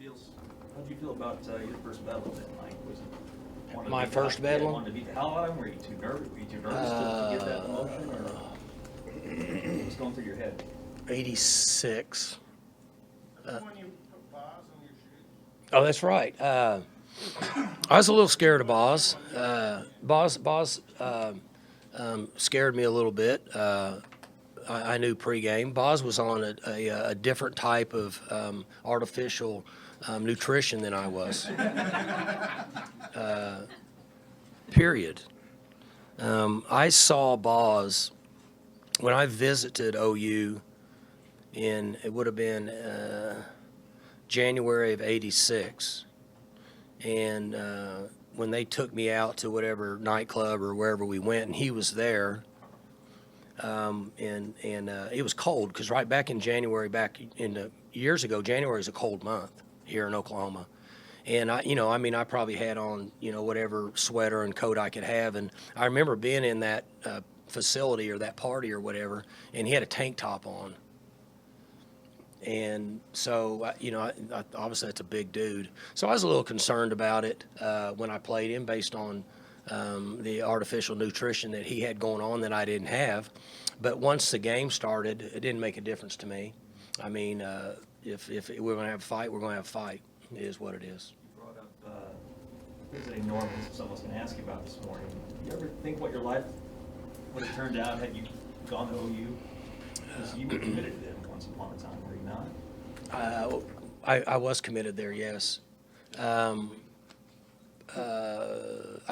How'd you feel about your first Bedlam then, Mike? Was it My first Bedlam? Wanted to beat the hell out of him? Were you too nervous? Were you too nervous to get that emotion, or what was going through your head? 86. That's when you put Boz on your shoes. Oh, that's right. I was a little scared of Boz. Boz scared me a little bit. I knew pregame. Boz was on a different type of artificial nutrition than I was. Period. I saw Boz when I visited OU it would have been January of '86. And when they took me out to whatever nightclub or wherever we went, and he was there, and it was cold because right back in January, years ago, January is a cold month here in Oklahoma. And I probably had on, whatever sweater and coat I could have. And I remember being in that facility or that party or whatever, and he had a tank top on. And so, obviously that's a big dude. So I was a little concerned about it when I played him based on the artificial nutrition that he had going on that I didn't have. But once the game started, it didn't make a difference to me. I mean, if we're going to have a fight, we're going to have a fight. It is what it is. You brought up visiting Norman, someone's going to ask you about this morning. You ever think what your life would have turned out had you gone to OU? Because you were committed to them once upon a time, were you not? I was committed there, yes. I'd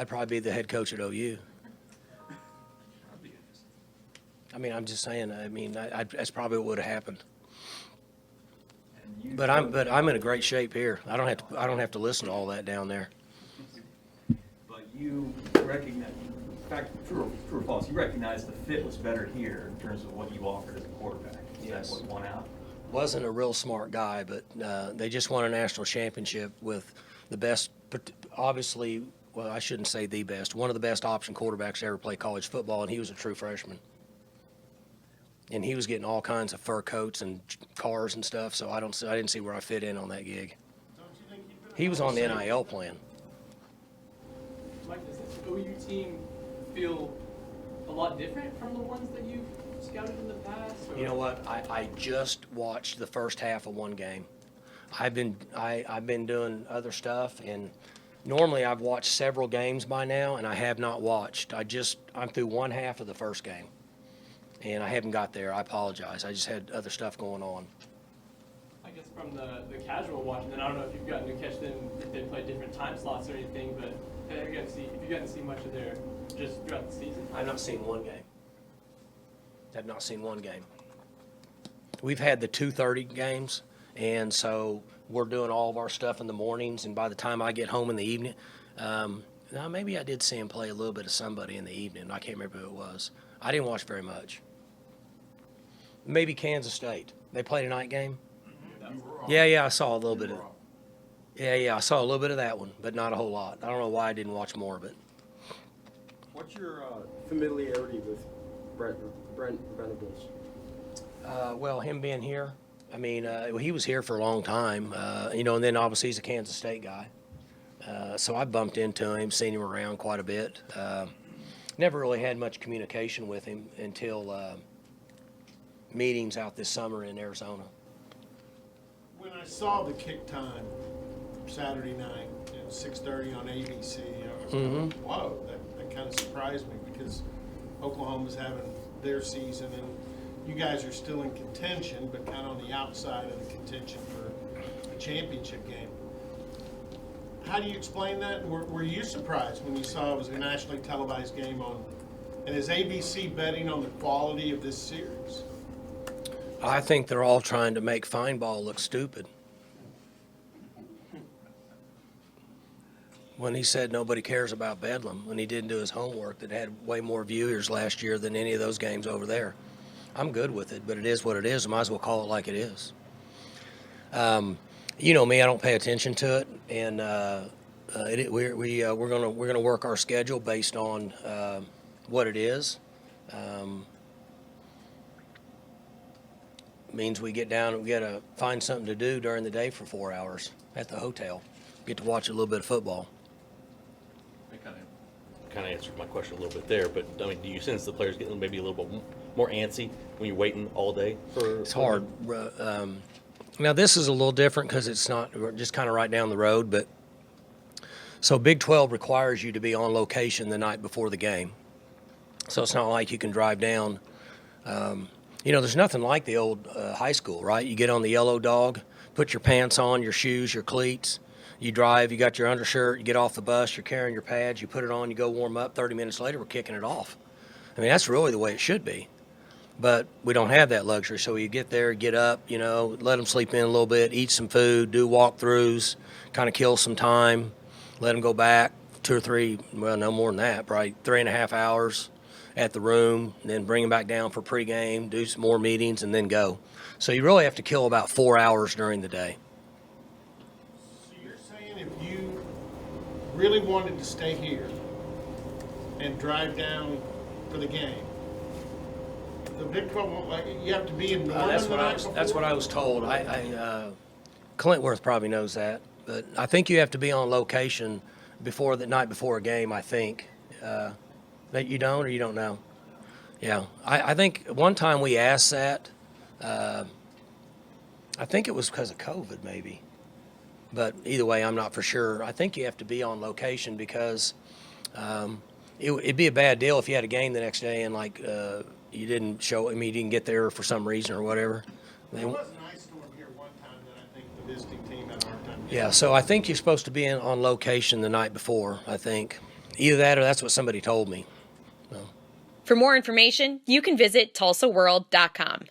probably be the head coach at OU. I mean, I'm just saying. I mean, that's probably what would have happened. But I'm in a great shape here. I don't have to listen to all that down there. But you recognize, in fact, true or false, you recognize the fit was better here in terms of what you offered as a quarterback. Yes. What won out? Wasn't a real smart guy, but they just won a national championship with the best, obviously, well, I shouldn't say the best, one of the best option quarterbacks to ever play college football, and he was a true freshman. And he was getting all kinds of fur coats and cars and stuff, so I didn't see where I fit in on that gig. Don't you think you've been He was on the NIL plan. Mike, does this OU team feel a lot different from the ones that you've scouted in the past? Or? You know what? I just watched the first half of one game. I've been doing other stuff, and normally I've watched several games by now, and I have not watched. I'm through one half of the first game, and I haven't got there. I apologize. I just had other stuff going on. I guess from the casual watching, and I don't know if you've gotten to catch them if they play different time slots or anything, but have you gotten to see much of their just throughout the season? I've not seen one game. Have not seen one game. We've had the 2:30 games, and so we're doing all of our stuff in the mornings, and by the time I get home in the evening, now maybe I did see him play a little bit of somebody in the evening. I can't remember who it was. I didn't watch very much. Maybe Kansas State. They played a night game? Yeah, I saw a little bit of it. Yeah, I saw a little bit of that one, but not a whole lot. I don't know why I didn't watch more of it. What's your familiarity with Brent Venables? Well, him being here, I mean, he was here for a long time, and then obviously he's a Kansas State guy. So I bumped into him, seen him around quite a bit. Never really had much communication with him until meetings out this summer in Arizona. When I saw the kick time Saturday night at 6:30 on ABC, I was like, whoa, that kind of surprised me because Oklahoma's having their season and you guys are still in contention, but kind of on the outside of the contention for a championship game. How do you explain that? Were you surprised when you saw it was a nationally televised game on? And is ABC betting on the quality of this series? I think they're all trying to make fine ball look stupid. When he said nobody cares about Bedlam, when he didn't do his homework, that had way more viewers last year than any of those games over there. I'm good with it, but it is what it is. I might as well call it like it is. You know me, I don't pay attention to it, and we're gonna work our schedule based on what it is. Means we get down and we got to find something to do during the day for 4 hours. at the hotel. Get to watch a little bit of football. That kind of answered my question a little bit there, but I mean, do you sense the players getting maybe a little bit more antsy when you're waiting all day for? It's hard. Now this is a little different because it's not we're just kind of right down the road, but so Big 12 requires you to be on location the night before the game. So it's not like you can drive down. There's nothing like the old high school, right? You get on the yellow dog, put your pants on, your shoes, your cleats. You drive, you got your undershirt, you get off the bus, you're carrying your pads, you put it on, you go warm up. 30 minutes later, we're kicking it off. I mean, that's really the way it should be. But we don't have that luxury. So you get there, get up, let them sleep in a little bit, eat some food, do walkthroughs, kind of kill some time, let them go back 2 or 3, well, no more than that, probably 3.5 hours at the room, and then bring them back down for pregame, do some more meetings, and then go. So you really have to kill about 4 hours during the day. So you're saying if you really wanted to stay here and drive down for the game, the Big 12 won't let you, you have to be in Norman That's the what I night was. before? That's what I was told. Clintworth probably knows that, but I think you have to be on location before the night before a game. I think that you don't, or you don't know. Yeah, I think one time we asked that. I think it was because of COVID, maybe. But either way, I'm not for sure. I think you have to be on location because it'd be a bad deal if you had a game the next day and you didn't show. I mean, you didn't get there for some reason or whatever. There was an ice storm here one time that I think the visiting team had a hard time getting. Yeah, so I think you're supposed to be on location the night before, I think. Either that or that's what somebody told me. For more information, you can visit tulsaworld.com.